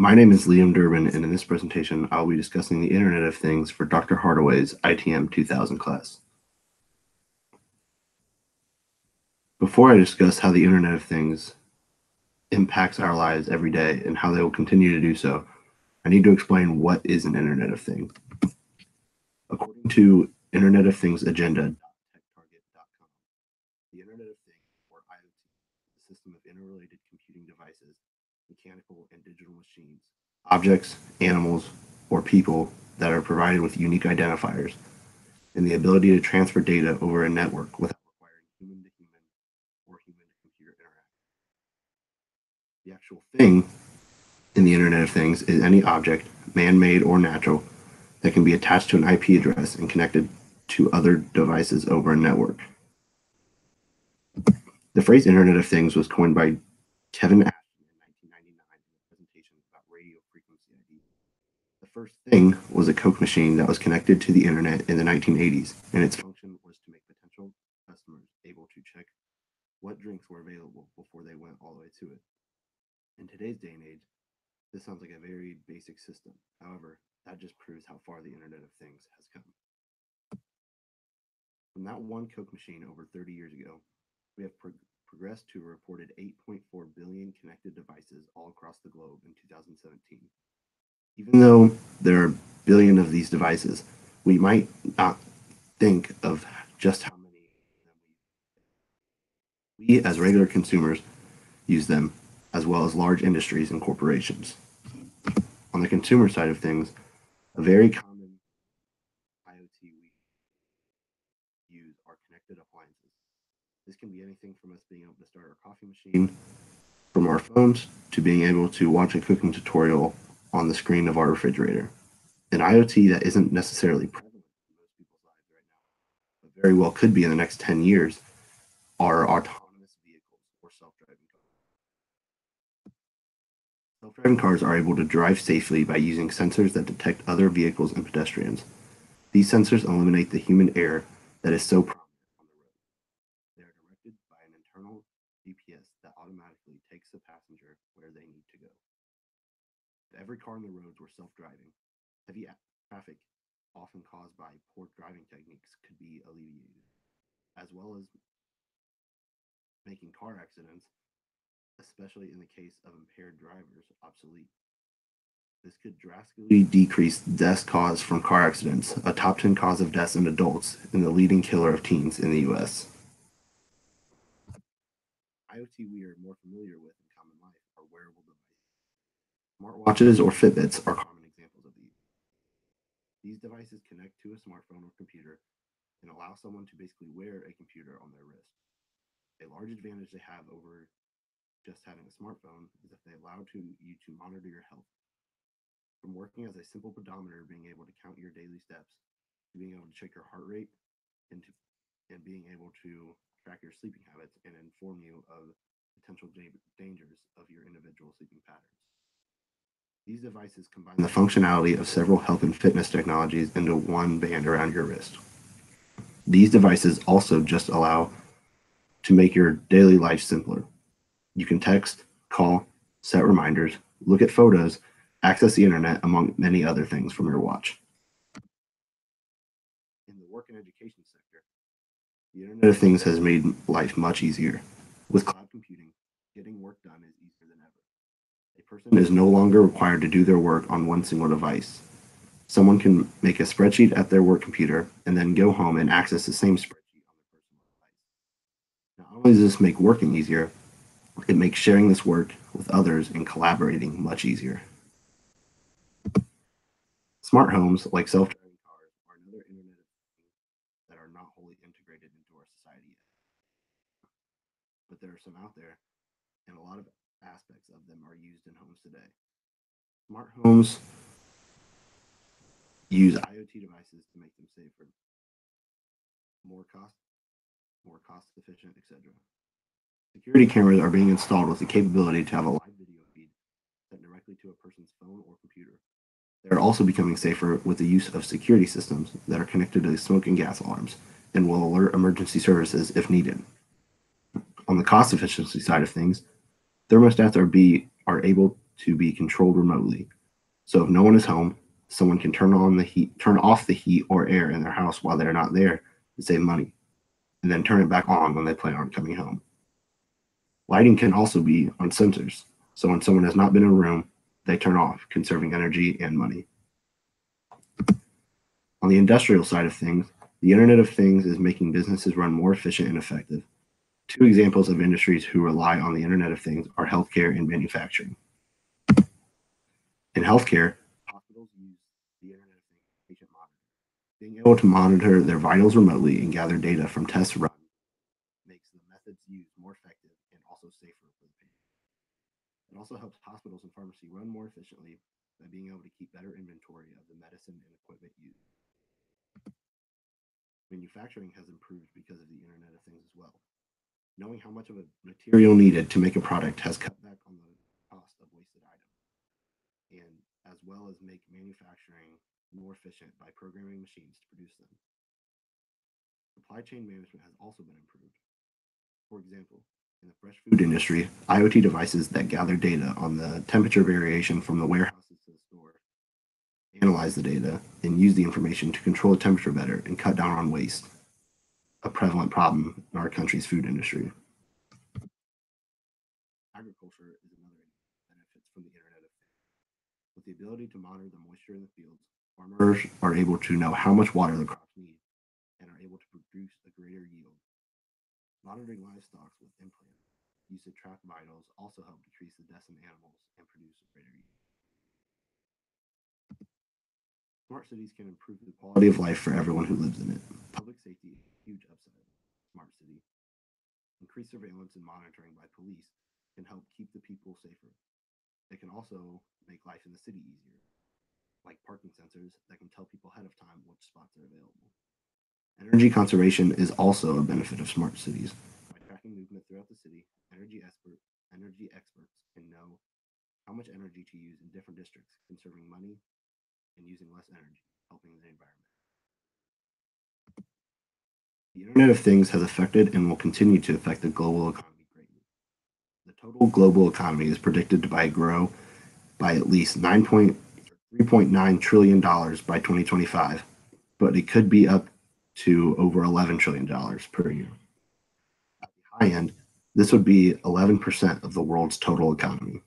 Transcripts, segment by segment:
My name is Liam Durbin, and in this presentation, I'll be discussing the Internet of Things for Dr. Hardway's ITM 2000 class. Before I discuss how the Internet of Things impacts our lives every day and how they will continue to do so, I need to explain what is an Internet of Things. According to Internet of Things agenda.techtarget.com, the Internet of Things, or IoT, is a system of interrelated computing devices, mechanical and digital machines, objects, animals, or people that are provided with unique identifiers and the ability to transfer data over a network without requiring human-to-human or human-to-computer interaction. The actual thing in the Internet of Things is any object, man-made or natural, that can be attached to an IP address and connected to other devices over a network. The phrase Internet of Things was coined by Kevin Ashton in 1999 in a presentation about radio frequency ID. The first thing was a Coke machine that was connected to the internet in the 1980s, and its function was to make potential customers able to check what drinks were available before they went all the way to it. In today's day and age, this sounds like a very basic system. However, that just proves how far the Internet of Things has come. From that one Coke machine over 30 years ago, we have progressed to a reported 8.4 billion connected devices all across the globe in 2017. Even though there are a billion of these devices, we might not think of just how many of them we as regular consumers use them, as well as large industries and corporations. On the consumer side of things, a very common IoT we use are connected appliances. This can be anything from us being able to start our coffee machine from our phones to being able to watch a cooking tutorial on the screen of our refrigerator. An IoT that isn't necessarily prevalent in most people's lives right now, but very well could be in the next 10 years, are autonomous vehicles or self-driving cars. Self-driving cars are able to drive safely by using sensors that detect other vehicles and pedestrians. These sensors eliminate the human error that is so prominent on the road. They are directed by an internal GPS that automatically takes the passenger where they need to go. If every car on the roads were self-driving, heavy traffic, often caused by poor driving techniques, could be alleviated, as well as making car accidents, especially in the case of impaired drivers, obsolete. This could drastically decrease deaths caused from car accidents, a top 10 cause of deaths in adults and the leading killer of teens in the US. IoT we are more familiar with in common life are wearable devices. Smartwatches or Fitbits are common examples of these. These devices connect to a smartphone or computer and allow someone to basically wear a computer on their wrist. A large advantage they have over just having a smartphone is that they allow you to monitor your health. From working as a simple pedometer, being able to count your daily steps, to being able to check your heart rate, and being able to track your sleeping habits and inform you of potential dangers of your individual sleeping patterns. These devices combine the functionality of several health and fitness technologies into one band around your wrist. These devices also just allow to make your daily life simpler. You can text, call, set reminders, look at photos, access the internet, among many other things from your watch. In the work and education sector, the Internet of Things has made life much easier. With cloud computing, getting work done is easier than ever. A person is no longer required to do their work on one single device. Someone can make a spreadsheet at their work computer and then go home and access the same spreadsheet on their personal device. Not only does this make working easier, it makes sharing this work with others and collaborating much easier. Smart homes, like self-driving cars, are another Internet of Things that are not wholly integrated into our society yet. But there are some out there, and a lot of aspects of them are used in homes today. Smart homes use IoT devices to make them safer, more cost efficient, etc. Security cameras are being installed with the capability to have a live video feed sent directly to a person's phone or computer. They are also becoming safer with the use of security systems that are connected to smoke and gas alarms and will alert emergency services if needed. On the cost efficiency side of things, thermostats are able to be controlled remotely. So if no one is home, someone can turn off the heat or air in their house while they're not there to save money, and then turn it back on when they plan on coming home. Lighting can also be on sensors. So when someone has not been in a room, they turn off, conserving energy and money. On the industrial side of things, the Internet of Things is making businesses run more efficient and effective. Two examples of industries who rely on the Internet of Things are healthcare and manufacturing. In healthcare, hospitals use the Internet of Things for patient monitoring. Being able to monitor their vitals remotely and gather data from tests run makes the methods used more effective and also safer for the patient. It also helps hospitals and pharmacy run more efficiently by being able to keep better inventory of the medicine and equipment used. Manufacturing has improved because of the Internet of Things as well. Knowing how much of a material needed to make a product has cut back on the cost of wasted items, and as well as make manufacturing more efficient by programming machines to produce them. Supply chain management has also been improved. For example, in the fresh food industry, IoT devices that gather data on the temperature variation from the warehouses to the store analyze the data and use the information to control the temperature better and cut down on waste, a prevalent problem in our country's food industry. Agriculture is another benefits from the Internet of Things. With the ability to monitor the moisture in the fields, farmers are able to know how much water the crops need and are able to produce a greater yield. Monitoring livestock with implants used to track vitals also help decrease the deaths in animals and produce a greater yield. Smart cities can improve the quality of life for everyone who lives in it. Public safety is a huge upside of a smart city. Increased surveillance and monitoring by police can help keep the people safer. It can also make life in the city easier, like parking sensors that can tell people ahead of time which spots are available. Energy conservation is also a benefit of smart cities. By tracking movement throughout the city, energy experts can know how much energy to use in different districts, conserving money and using less energy, helping the environment. The Internet of Things has affected and will continue to affect the global economy greatly. The total global economy is predicted to grow by at least $3.9 trillion by 2025, but it could be up to over $11 trillion per year. At the high end, this would be 11% of the world's total economy.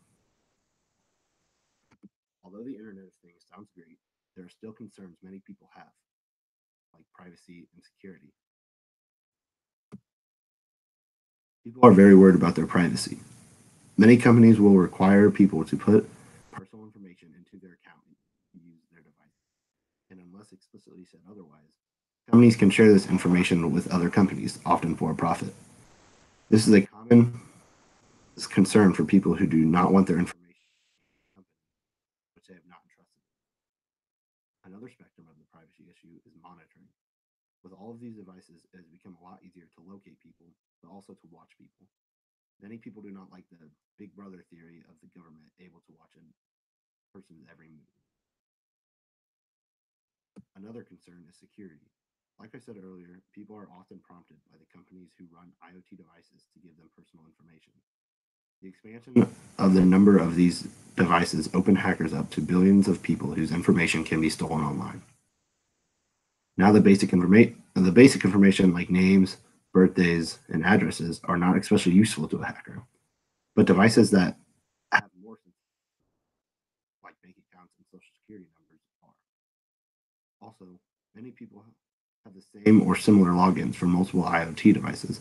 Although the Internet of Things sounds great, there are still concerns many people have, like privacy and security. People are very worried about their privacy. Many companies will require people to put personal information into their account to use their device. And unless explicitly said otherwise, companies can share this information with other companies, often for a profit. This is a common concern for people who do not want their information which they have not entrusted. Another spectrum of the privacy issue is monitoring. With all of these devices, it has become a lot easier to locate people, but also to watch people. Many people do not like the big brother theory of the government able to watch a person's every move. Another concern is security. Like I said earlier, people are often prompted by the companies who run IoT devices to give them personal information. The expansion of the number of these devices open hackers up to billions of people whose information can be stolen online. Now the basic information like names, birthdays, and addresses are not especially useful to a hacker, but devices that have more like bank accounts and social security numbers are. Also, many people have the same or similar logins for multiple IoT devices,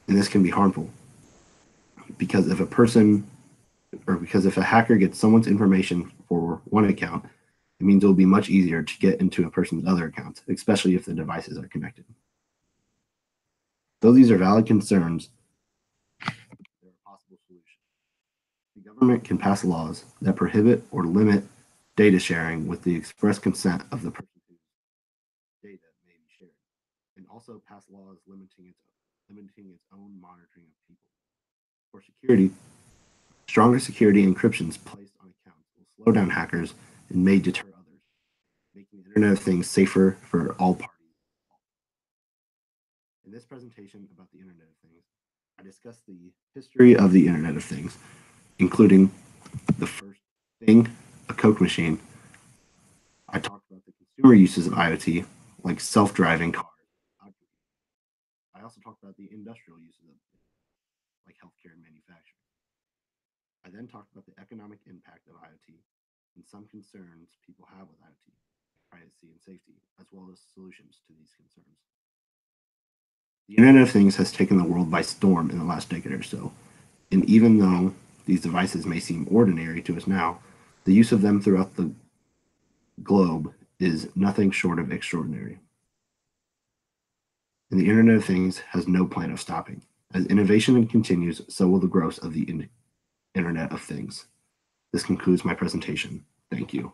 and this can be harmful because if a hacker gets someone's information for one account, it means it will be much easier to get into a person's other accounts, especially if the devices are connected. Though these are valid concerns, there are possible solutions. The government can pass laws that prohibit or limit data sharing with the express consent of the person whose data may be shared, and also pass laws limiting its own monitoring of people. For security, stronger security encryptions placed on accounts will slow down hackers and may deter others, making the Internet of Things safer for all parties. In this presentation about the Internet of Things, I discussed the history of the Internet of Things, including the first thing, a Coke machine. I talked about the consumer uses of IoT, like self-driving cars. I also talked about the industrial uses of it, like healthcare and manufacturing. I then talked about the economic impact of IoT and some concerns people have with IoT, privacy and safety, as well as solutions to these concerns. The Internet of Things has taken the world by storm in the last decade or so, and even though these devices may seem ordinary to us now, the use of them throughout the globe is nothing short of extraordinary. And the Internet of Things has no plan of stopping. As innovation continues, so will the growth of the Internet of Things. This concludes my presentation. Thank you.